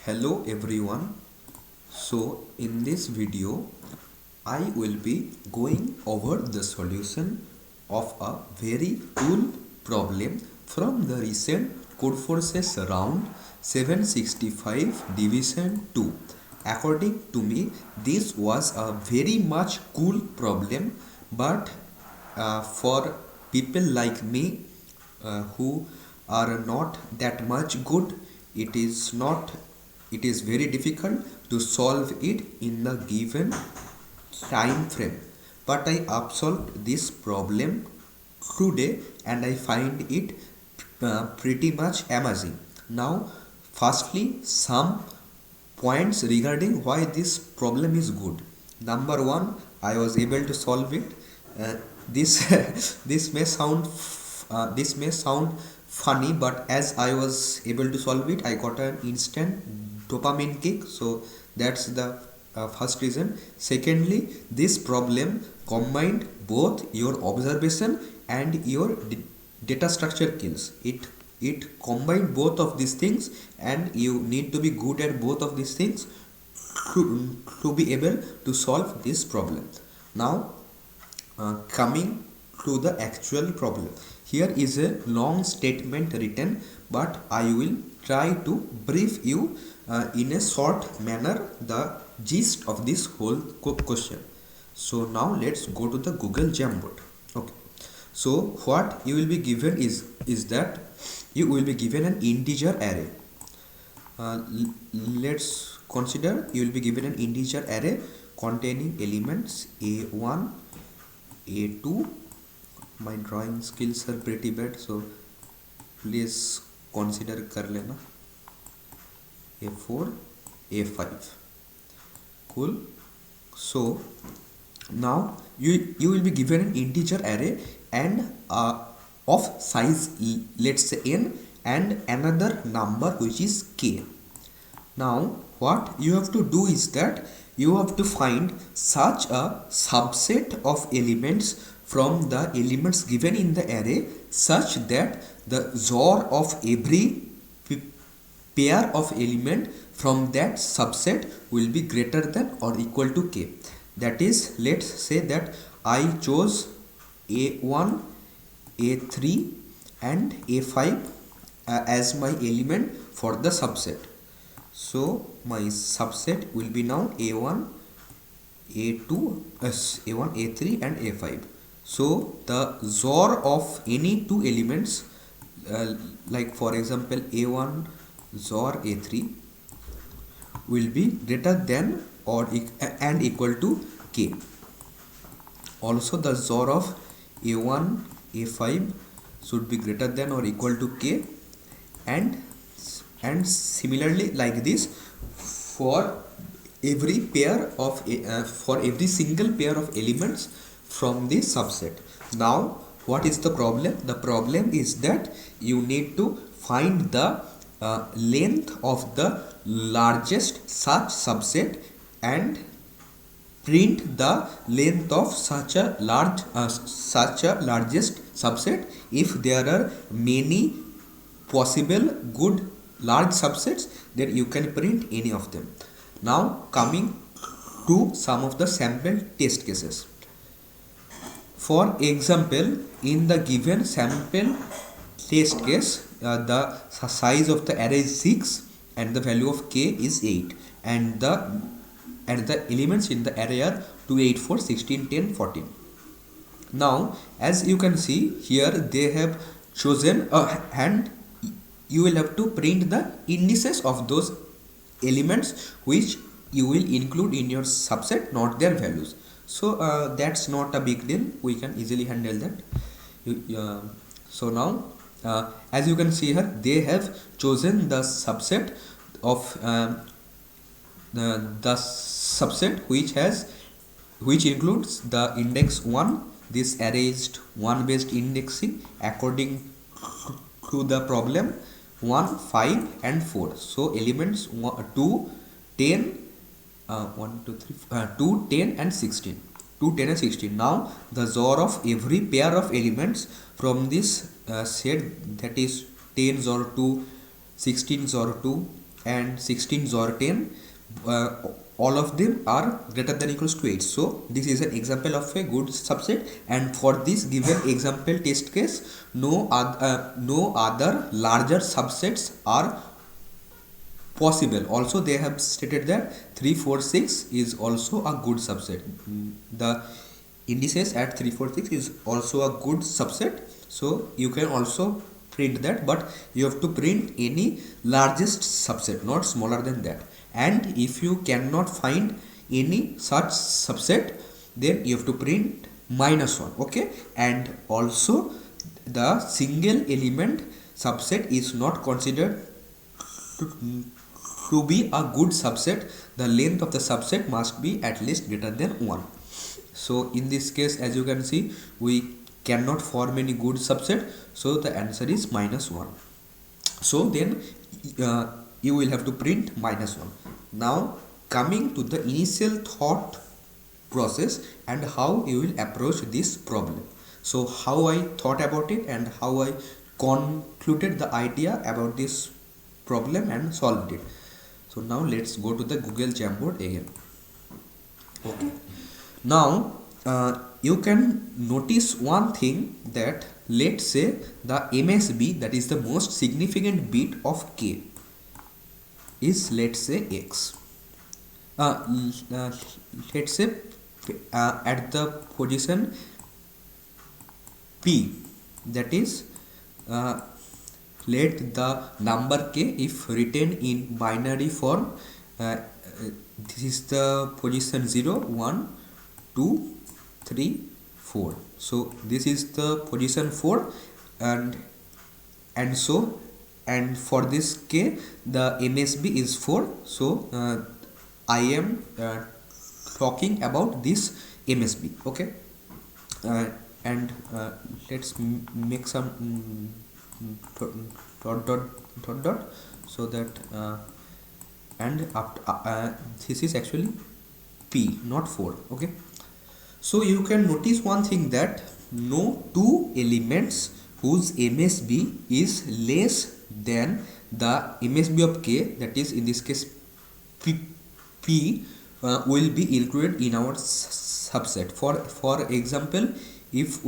Hello everyone. So in this video I will be going over the solution of a very cool problem from the recent Codeforces round 765 division 2. According to me, this was a very much cool problem, but for people like me who are not that much good, it is not it is very difficult to solve it in the given time frame. But I solved this problem today and I find it pretty much amazing. Now firstly, some points regarding why this problem is good. Number one, I was able to solve it. This this may sound funny, but as I was able to solve it, I got an instant dopamine kick. So that's the first reason. Secondly, this problem combined both your observation and your data structure skills. It combined both of these things, and you need to be good at both of these things to be able to solve this problem. Now coming to the actual problem, here is a long statement written, but I will try to brief you in a short manner the gist of this whole question. So now let's go to the Google Jamboard. Okay, so what you will be given is that you will be given an integer array. Let's consider you will be given an integer array containing elements a1, a2. My drawing skills are pretty bad, so please consider कर लेना. a4, a5. Cool. So now you will be given an integer array and of size, let's say n, and another number which is k. Now what you have to do is that you have to find such a subset of elements from the elements given in the array such that the XOR of every pair of element from that subset will be greater than or equal to k. That is, let's say that I chose a1, a3 and a5 as my element for the subset. So my subset will be now a1, a2, a1, a3 and a5. So the XOR of any two elements, like for example a1 XOR a3, will be greater than or and equal to k. Also the XOR of a1 a5 should be greater than or equal to k, and similarly like this for every pair of for every single pair of elements from the subset. Now what is the problem? The problem is that you need to find the length of the largest such subset and print the length of such a largest subset if there are many possible good large subsets, then you can print any of them. Now coming to some of the sample test cases. For example, in the given sample test case, the size of the array is 6 and the value of k is 8, and the elements in the array are 2, 8, 4, 16, 10, 14. Now as you can see here, they have chosen and you will have to print the indices of those elements which you will include in your subset, not their values. So that's not a big deal, we can easily handle that. So now as you can see here, they have chosen the subset of the subset which includes the index 1. This arranged 1 based indexing according to the problem 1, 5 and 4. So elements 2, 10, 2, 10 and 16. 2, 10 and 16. Now the XOR of every pair of elements from this set, that is 10 XOR 2, 16 XOR 2, and 16 or 10, all of them are greater than equals to 8. So this is an example of a good subset, and for this given example test case, no other larger subsets are possible. Also they have stated that 3 4 6 is also a good subset. The indices at 3 4 6 is also a good subset, so you can also print that, but you have to print any largest subset, not smaller than that. And if you cannot find any such subset, then you have to print -1. Okay, and also the single element subset is not considered to, to be a good subset. The length of the subset must be at least greater than 1. So in this case, as you can see, we cannot form any good subset, so the answer is -1. So then you will have to print -1. Now coming to the initial thought process and how you will approach this problem. So how I thought about it and how I concluded the idea about this problem and solved it. So now let's go to the Google Jamboard again. Okay. Now you can notice one thing, that let's say the MSB, that is the most significant bit of K, is let's say X. Let's say at the position P, that is let the number K, if written in binary form, this is the position 0 1 2 3 4. So this is the position 4, and so, and for this K the MSB is 4. So I am talking about this MSB. Okay, and let's make some dot, so that and up this is actually P, not 4. Okay, so you can notice one thing, that no two elements whose MSB is less than the MSB of K, that is in this case P, will be included in our subset. For example, if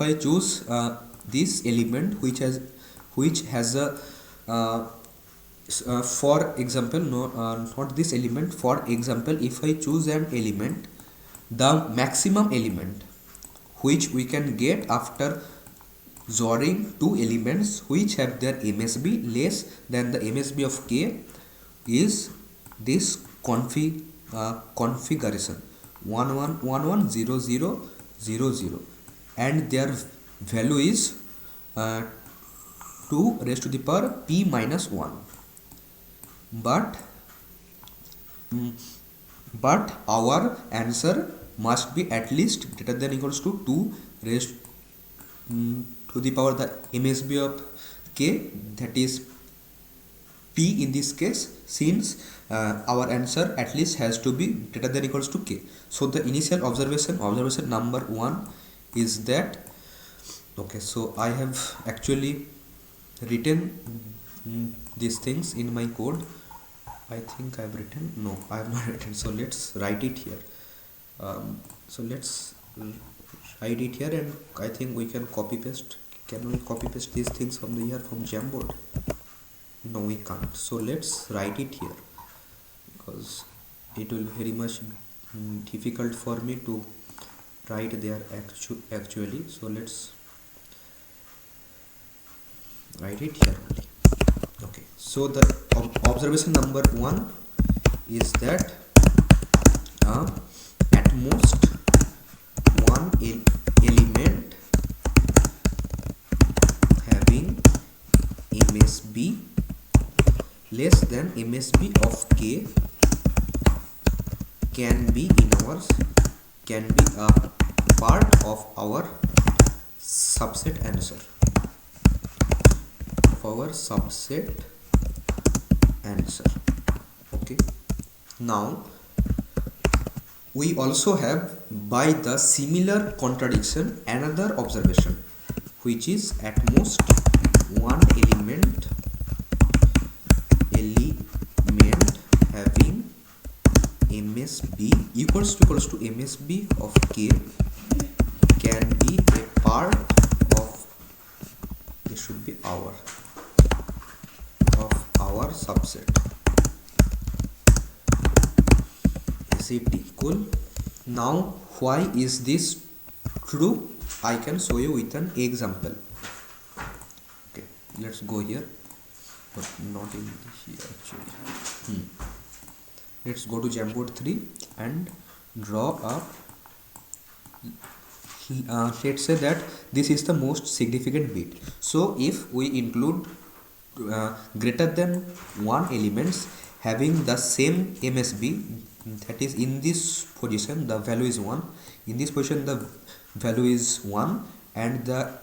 I choose this element which has a for example, not this element, for example, if I choose an element, the maximum element which we can get after XORing two elements which have their MSB less than the MSB of K is this configuration 11110000, and their value is 2 raised to the power P minus 1. But our answer must be at least greater than equals to 2 raised to the power the MSB of K, that is P in this case, since our answer at least has to be greater than equals to K. So the initial observation number 1 is that. Okay, so I have actually written these things in my code. I think I have written, no, I have not written, so let's write it here. So let's write it here, and I think we can copy paste. Can we copy paste these things from the here from Jamboard? No, we can't. So let's write it here, because it will very much difficult for me to write there actually. So let's write it here only. Okay, so the observation number 1 is that at most one element having MSB less than MSB of K can be a part of our subset answer. Okay, now we also have, by the similar contradiction, another observation, which is at most one element MSB equals to MSB of K can be a part of, this should be our subset SAT. Cool. Now why is this true? I can show you with an example. Okay, let's go here, but not in here actually. Let's go to Jamboard 3 and draw a let's say that this is the most significant bit. So if we include greater than one elements having the same MSB, that is in this position the value is 1, in this position the value is 1, and the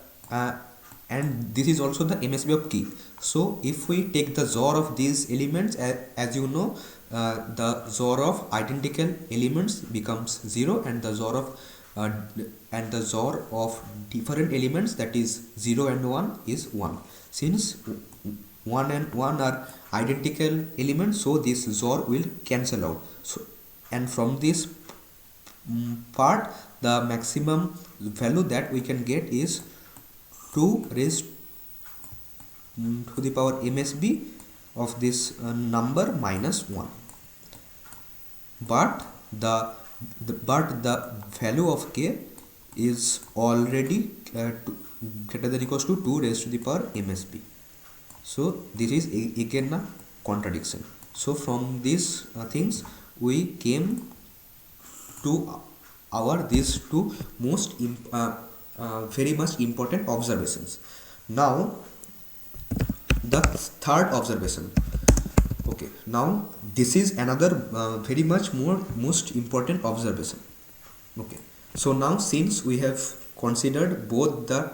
and this is also the MSB of key. So if we take the XOR of these elements, as you know, the XOR of identical elements becomes 0, and the XOR of different elements, that is 0 and 1, is 1. Since 1 and 1 are identical elements, so this XOR will cancel out. So, and from this part, the maximum value that we can get is 2 raised to the power MSB of this number minus 1. But the value of K is already greater than equals to 2 raised to the power MSB. So this is again a contradiction. So from these things we came to our these two most very much important observations. Now the third observation. Okay, now this is another very much most important observation. Okay, so now since we have considered both the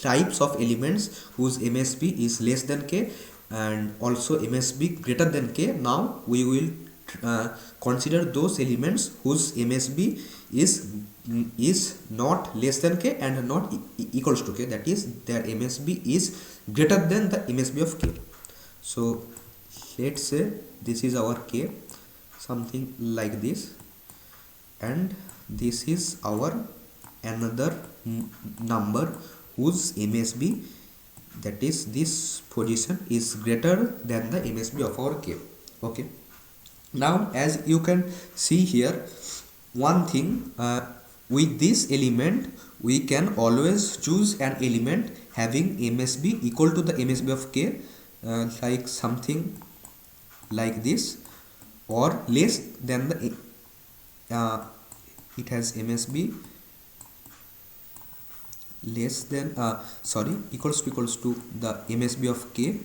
types of elements whose MSB is less than K and also MSB greater than K, now we will consider those elements whose MSB is not less than K and not equals to K, that is their MSB is greater than the MSB of K. So let's say this is our K, something like this, and this is our another number whose MSB, that is this position, is greater than the MSB of our K. Okay, now as you can see here, one thing, with this element we can always choose an element having MSB equal to the MSB of K, like something like this, or less than the it has MSB less than equals to the MSB of K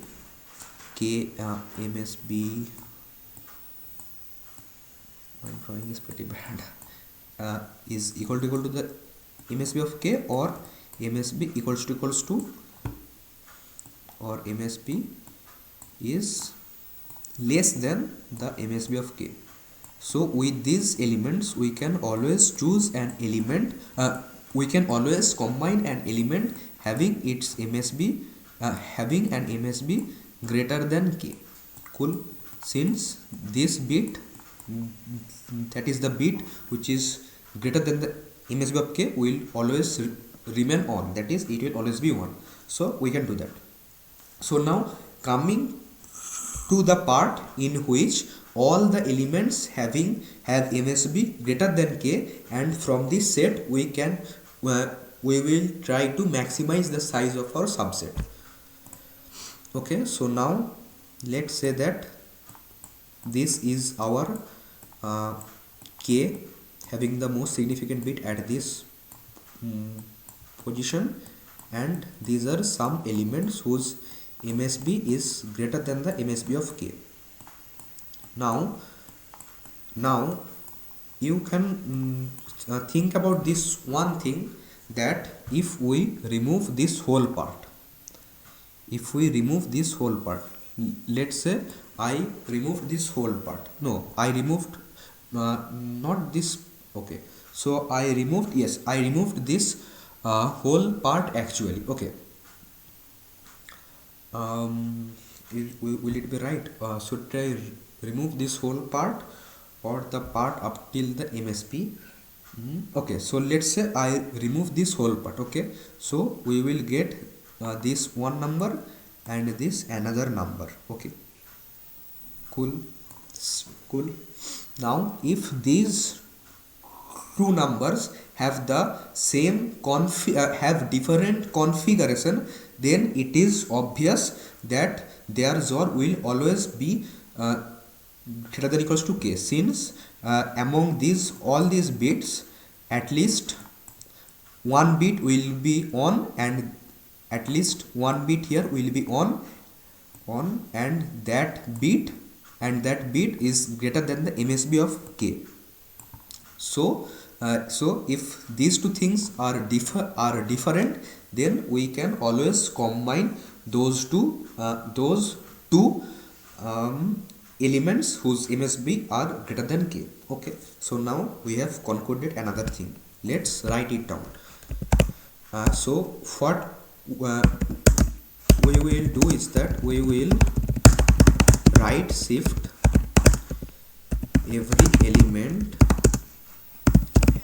MSB, my drawing is pretty bad, is equal to the MSB of K, or MSB equals to or MSB is less than the MSB of K. So with these elements we can always choose an element, we can always combine an element having its MSB having an MSB greater than K. Cool. Since this bit, that is the bit which is greater than the MSB of K, will always remain on, that is it will always be 1. So we can do that. So now coming to the part in which all the elements have MSB greater than K, and from this set we can we will try to maximize the size of our subset. Okay, so now let's say that this is our K having the most significant bit at this position, and these are some elements whose MSB is greater than the MSB of K. Now you can think about this one thing, that if we remove this whole part, let's say I removed this whole part, no, I removed not this. Okay, so I removed this whole part actually. Okay, will it be right? Should I remove this whole part, or the part up till the MSB. Okay, so let's say I remove this whole part. Okay, so we will get this one number and this another number. Okay, cool. Cool. Now if these two numbers have the same have different configuration, then it is obvious that their XOR will always be greater than equals to k, since among these all these bits at least one bit will be on, and at least one bit here will be on, and that bit is greater than the MSB of k. So so if these two things are different, then we can always combine those two elements whose MSB are greater than k. Okay, so now we have concluded another thing. Let's write it down. So what we will do is that we will write shift every element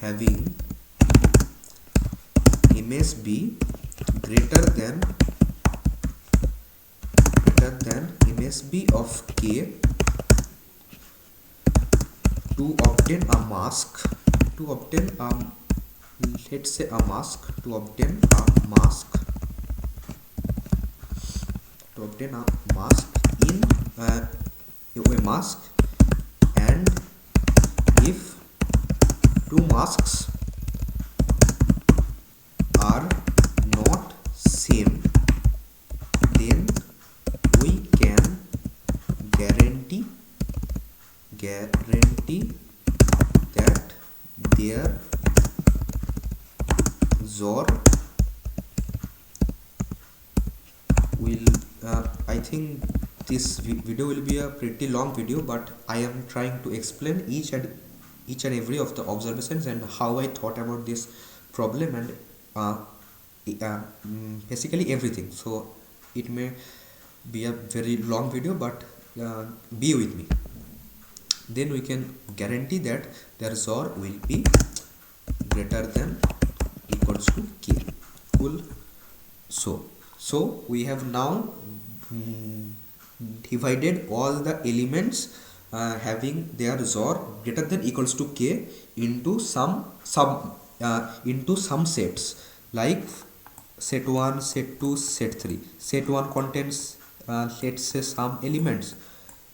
having MSB greater than MSB of k to obtain a mask, to obtain let's say a mask, to obtain a mask in a mask, and if two masks are not same, then we can guarantee that their XOR will I think this video will be a pretty long video, but I am trying to explain each and every of the observations and how I thought about this problem, and basically everything. So it may be a very long video, but be with me. Then we can guarantee that their XOR will be greater than equals to k. Cool. So we have now divided all the elements having their XOR greater than equals to k into some sets, like set 1, set 2, set 3. Set 1 contains let's say some elements,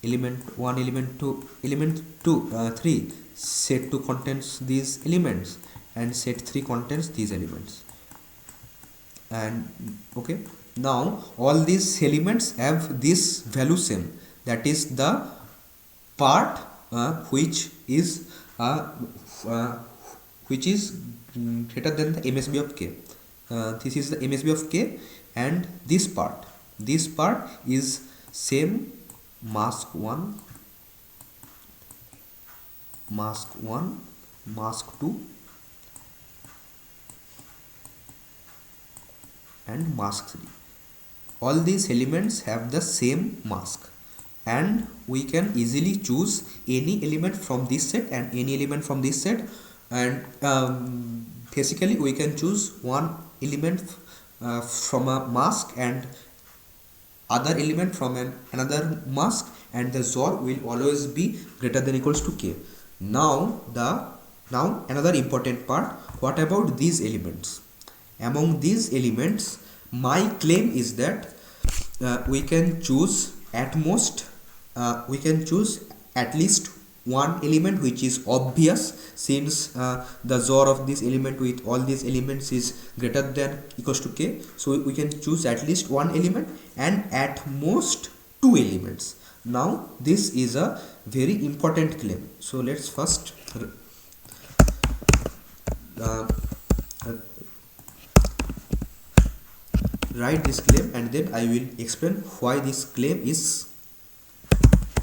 element 1, element 2, element 3. Set 2 contains these elements, and set 3 contains these elements. And okay, now all these elements have this value same, that is the part which is greater than the MSB of k. This is the MSB of k, and this part is same mask 1, mask 2, and mask 3. All these elements have the same mask, and we can easily choose any element from this set and any element from this set, and basically we can choose one element from a mask and other element from another mask, and the XOR will always be greater than equals to k. Now another important part, what about these elements? Among these elements, my claim is that we can choose at most at least one element which is obvious, since the XOR of this element with all these elements is greater than equals to k. So we can choose at least one element, and at most two elements. Now this is a very important claim. So let's first write this claim, and then I will explain why this claim is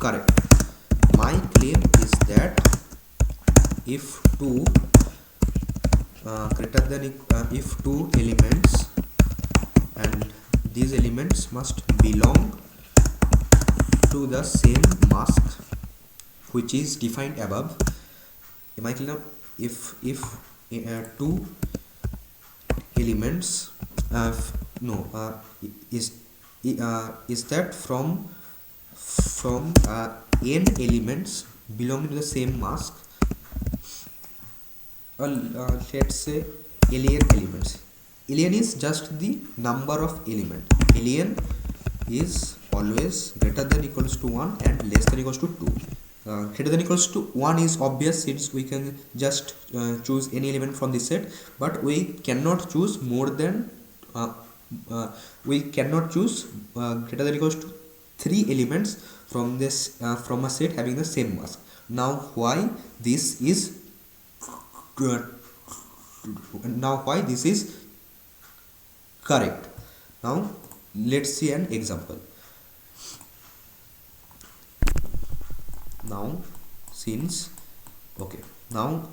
correct. My claim is that if two if two elements, and these elements must belong to the same mask, which is defined above. Am I clear now? If two elements no is is that from n elements belonging to the same mask, let's say alien elements. Alien is just the number of element. Alien is always greater than equals to 1 and less than equals to 2. Greater than equals to 1 is obvious since we can just choose any element from this set, but we cannot choose more than we cannot choose greater than equals to 3 elements from this from a set having the same mask. Now why this is correct? Now let's see an example. Now since okay, now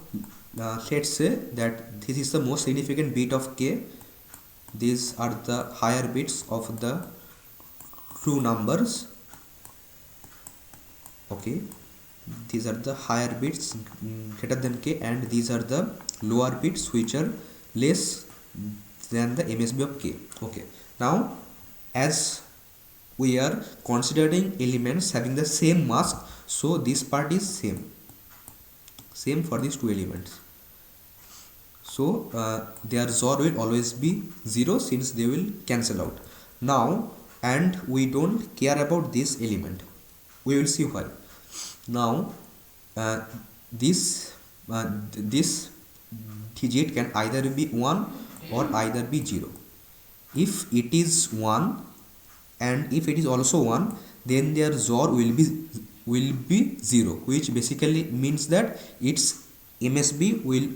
let's say that this is the most significant bit of k. These are the higher bits of the true numbers. Okay, these are the higher bits greater than k, and these are the lower bits which are less than the MSB of k. Okay, now as we are considering elements having the same mask, so this part is same for these two elements. So their ZOR will always be 0 since they will cancel out. Now, and we don't care about this element. We will see why. Now this digit can either be 1 or either be 0. If it is 1 and if it is also 1, then their ZOR will be 0, which basically means that its MSB will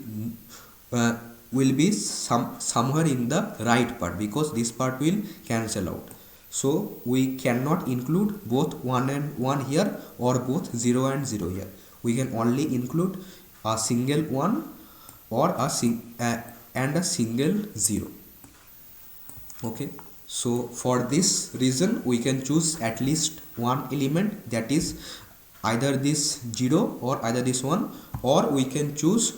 be somewhere in the right part, because this part will cancel out. So we cannot include both 1 and 1 here or both 0 and 0 here. We can only include a single 1 or a single 0. Okay, so for this reason we can choose at least one element, that is either this 0 or either this 1, or we can choose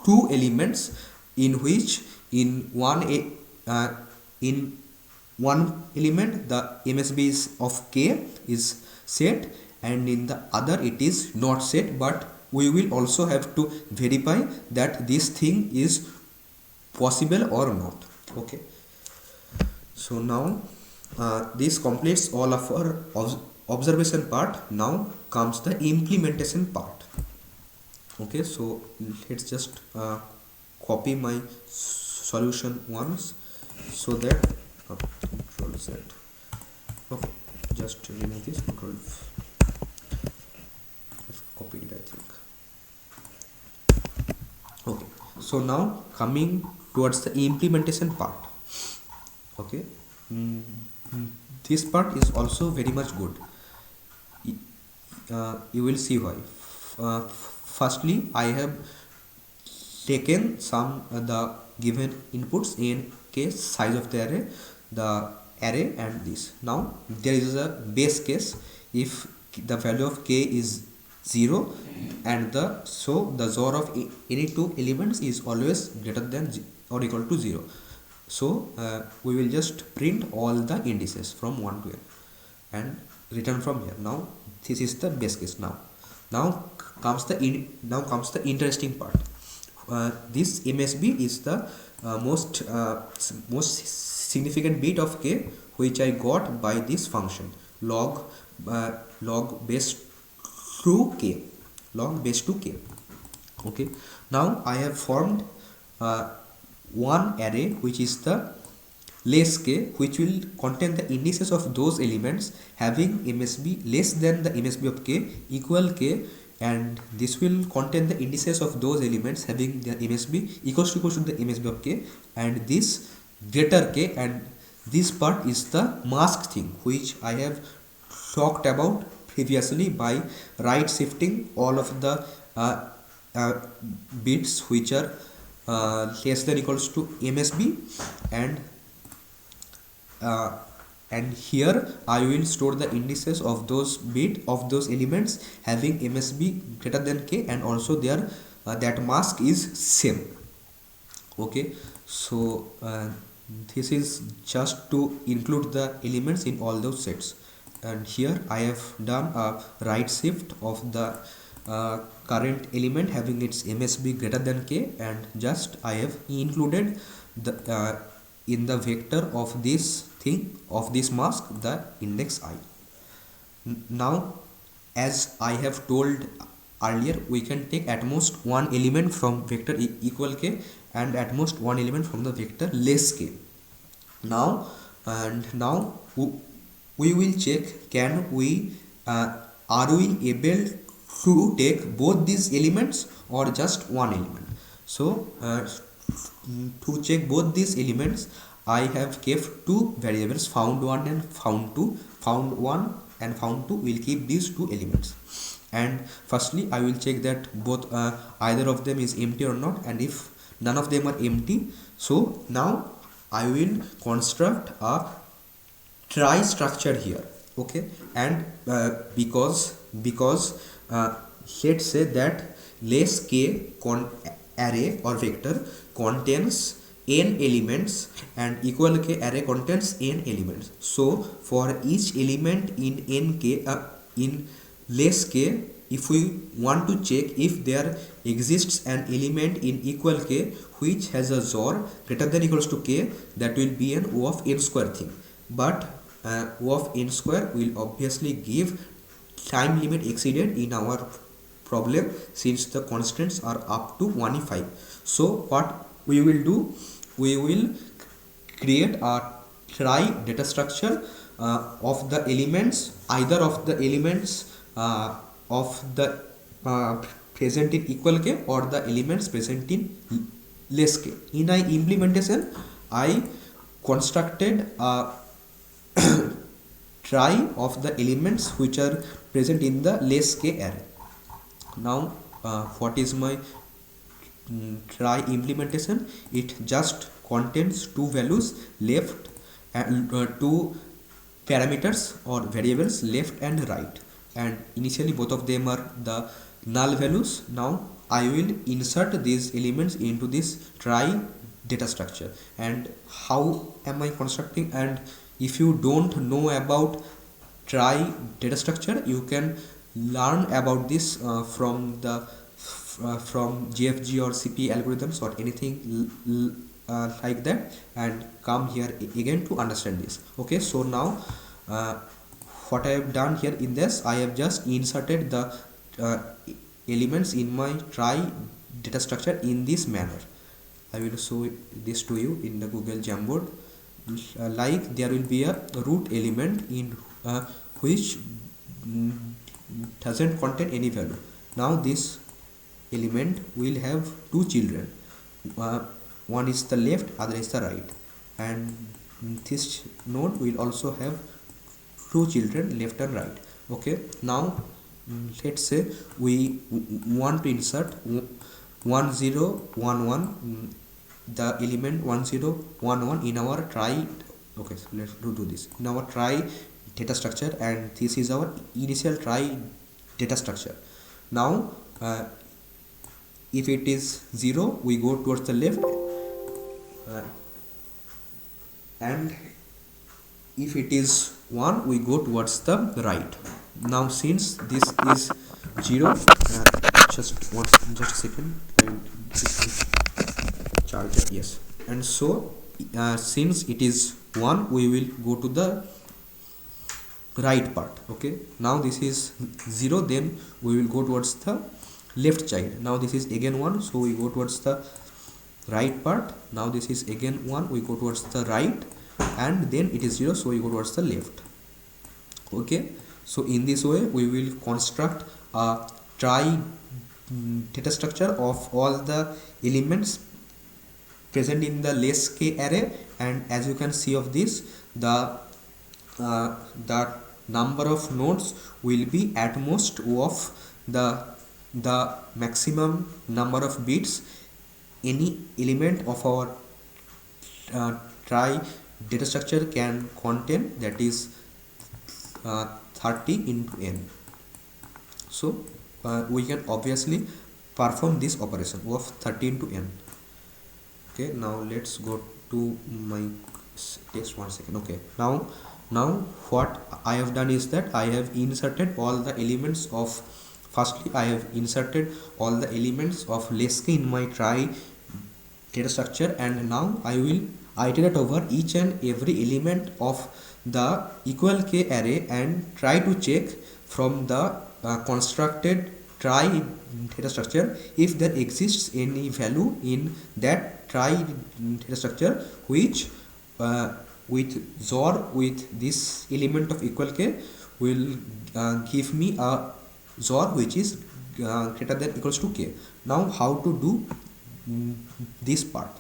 two elements in which in one element the MSB is of k is set and in the other it is not set, but we will also have to verify that this thing is possible or not. Okay, so now this completes all of our observation part. Now comes the implementation part. Okay, so let's just copy my solution once so that Control Z. Okay, just remove this Control I've copied it, I think. Okay, so now coming towards the implementation part. Okay, this part is also very much good. You will see why. Firstly, I have taken some the given inputs in case size of the array and this. Now there is a base case. If the value of k is 0 and the ZOR of any two elements is always greater than or equal to 0. So we will just print all the indices from 1 to n and return from here. Now this is the base case. Now comes the interesting part. This MSB is the most significant bit of k, which I got by this function log base to k. Okay, now I have formed one array which is the less k, which will contain the indices of those elements having MSB less than the MSB of k equal k, and this will contain the indices of those elements having their MSB equals to the MSB of k, and this greater k, and this part is the mask thing which I have talked about previously by right shifting all of the bits which are less than equals to MSB and and here I will store the indices of those bit of those elements having MSB greater than k, and also their that mask is same. Okay, so this is just to include the elements in all those sets, and here I have done a right shift of the current element having its MSB greater than k, and just I have included the in the vector of this thing of this mask the index I. Now, as I have told earlier, we can take at most one element from vector equal k and at most one element from the vector less k. Now, and now we will check, can we are we able to take both these elements or just one element. So to check both these elements, I have kept two variables, found1 and found2. Found1 and found2 will keep these two elements, and firstly I will check that both either of them is empty or not, and if none of them are empty, so now I will construct a try structure here. Okay, and because let's say that less k array or vector contains n elements and equal k array contains n elements. So for each element in in less k, if we want to check if there exists an element in equal k which has a XOR greater than equals to k, that will be an O of n square thing. But O of n square will obviously give time limit exceeded in our problem, since the constants are up to 1 So what we will do, we will create a try data structure of the elements, either of the elements of the present in equal k or the elements present in less k. In my implementation, I constructed a try of the elements which are present in the less k array. Now what is my try implementation? It just contains two values left and two parameters or variables left and right, and initially both of them are the null values. Now I will insert these elements into this try data structure. And how am I constructing? And if you don't know about try data structure, you can learn about this from the from GFG or CP algorithms or anything like that, and come here again to understand this. Okay, so now what I have done here in this, I have just inserted the elements in my try data structure in this manner. I will show this to you in the Google Jamboard. Like there will be a root element in which doesn't contain any value. Now this element will have two children, one is the left, other is the right, and this node will also have two children, left and right. Okay, now let's say we want to insert 1011, the element 1011 in our try. Okay, so let's do this in our try data structure, and this is our initial try data structure. Now if it is 0, we go towards the left, and if it is 1, we go towards the right. Now since this is 0, just a second, charger, yes, and so since it is 1, we will go to the right part. Okay, now this is 0, then we will go towards the left child. Now this is again 1, so we go towards the right part. Now this is again 1, we go towards the right, and then it is 0, so we go towards the left. Okay, so in this way we will construct a try data structure of all the elements present in the less k array, and as you can see of this, the number of nodes will be at most of the maximum number of bits any element of our try data structure can contain, that is 30 into n. So we can obviously perform this operation of 30 into n. Okay, now let's go to my text. 1 second. Okay, now what I have done is that I have inserted all the elements of, firstly I have inserted all the elements of less k in my try data structure, and now I will iterate over each and every element of the equal k array and try to check from the constructed try data structure if there exists any value in that try data structure which with XOR with this element of equal k will give me a XOR which is greater than equals to k. Now how to do this part?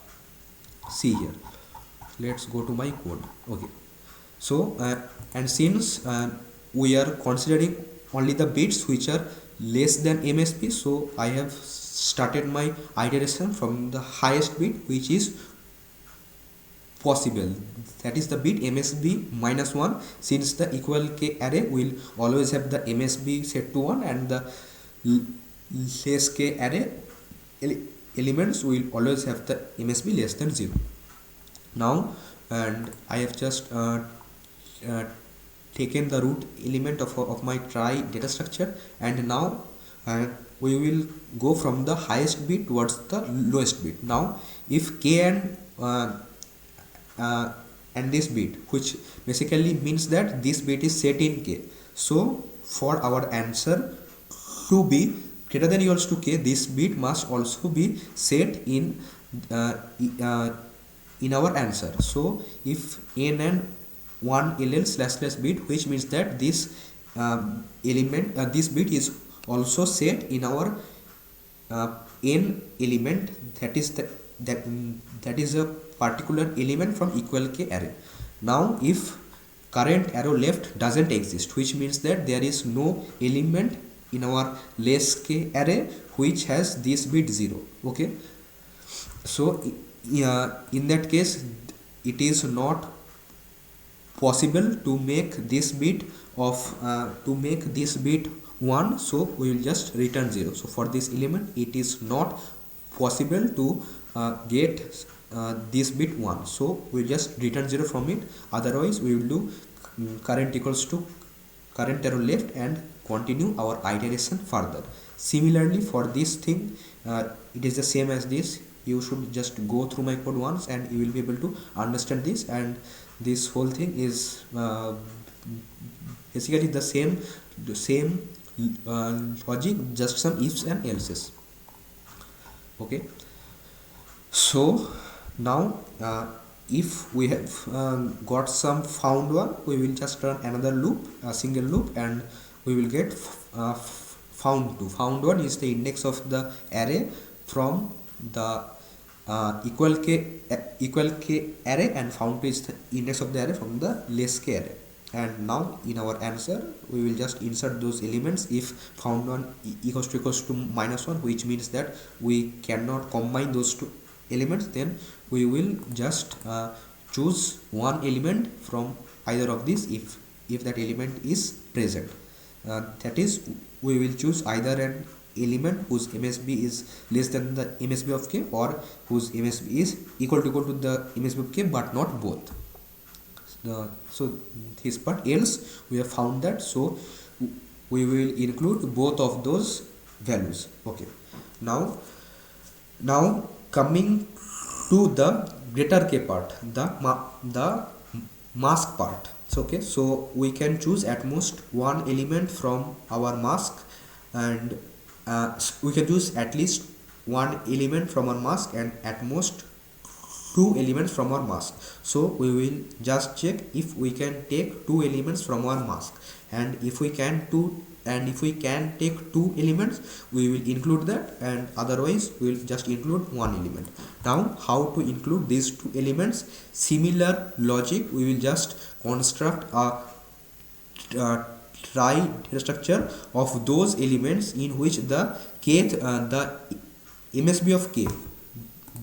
See here, let's go to my code. Okay, so and since we are considering only the bits which are less than MSB, so I have started my iteration from the highest bit which is possible, that is the bit MSB minus 1, since the equal k array will always have the MSB set to 1 and the less k array elements will always have the MSB less than 0. Now, and I have just taken the root element of my try data structure, and now we will go from the highest bit towards the lowest bit. Now if k and this bit, which basically means that this bit is set in k, so for our answer to be greater than equals to k, this bit must also be set in our answer. So if n and 1 ll slash slash bit, which means that this element this bit is also set in our n element, that is a particular element from equal k array. Now if current arrow left doesn't exist, which means that there is no element in our less k array which has this bit 0. Okay, so in that case it is not possible to make this bit of 1, so we will just return 0. So for this element it is not possible to get this bit 1, so we will just return 0 from it. Otherwise we will do current equals to current arrow left and continue our iteration further. Similarly for this thing it is the same as this. You should just go through my code once and you will be able to understand this, and this whole thing is basically the same logic, just some ifs and elses. Okay, so now if we have got some found one, we will just run another loop, a single loop, and we will get found 2. Found 1 is the index of the array from the equal k array, and found 2 is the index of the array from the less k array. And now in our answer we will just insert those elements if found 1 equals to minus 1, which means that we cannot combine those two elements. Then we will just choose one element from either of these if that element is present. That is, we will choose either an element whose MSB is less than the MSB of k, or whose MSB is equal to the MSB of k but not both. So this part, else we have found that, so we will include both of those values. Okay, now coming to the greater k part, the mask part. So okay, so we can choose at most one element from our mask, and we can choose at least one element from our mask and at most two elements from our mask. So we will just check if we can take two elements from our mask, and if we can take two elements, we will include that, and otherwise we will just include one element. Now how to include these two elements? Similar logic, we will just construct a try data structure of those elements in which the MSB of k,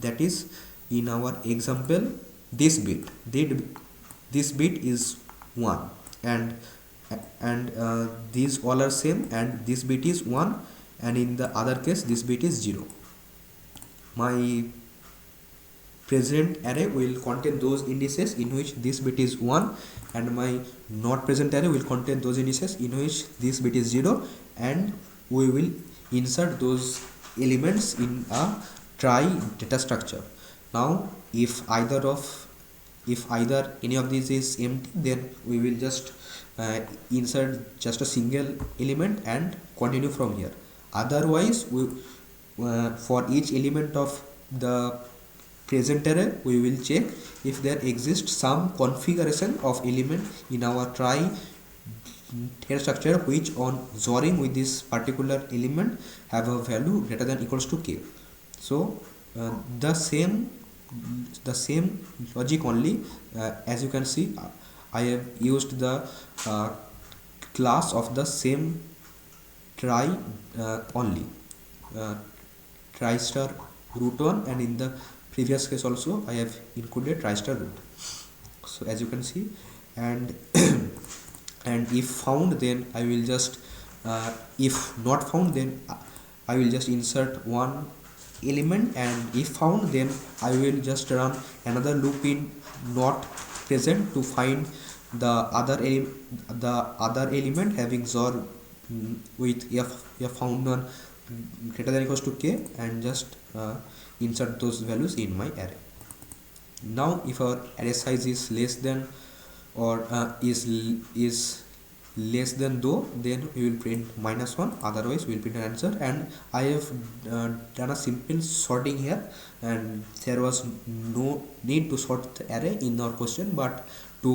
that is in our example this bit, this bit is 1, and these all are same, and this bit is 1, and in the other case this bit is 0. My present array will contain those indices in which this bit is 1, and my not present array will contain those indices in which this bit is 0, and we will insert those elements in a try data structure. Now if either any of these is empty, then we will just insert just a single element and continue from here. Otherwise we for each element of the present array we will check if there exists some configuration of element in our try data structure which on XORing with this particular element have a value greater than equals to k. So the same logic only, as you can see, I have used the class of the same try only, try star root 1, and in the previous case also I have included try star root. So as you can see, and and if found, then I will just if not found, then I will just insert one element, and if found, then I will just run another loop in not present to find the other element having XOR with f found on greater than equals to k, and just insert those values in my array. Now if our array size is less than or is less than though, then we will print -1, otherwise we will print an answer. And I have done a simple sorting here, and there was no need to sort the array in our question, but to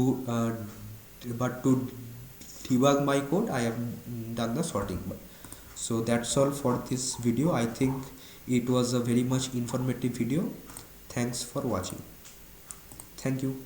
debug my code I have done the sorting. So that's all for this video. I think it was a very much informative video. Thanks for watching. Thank you.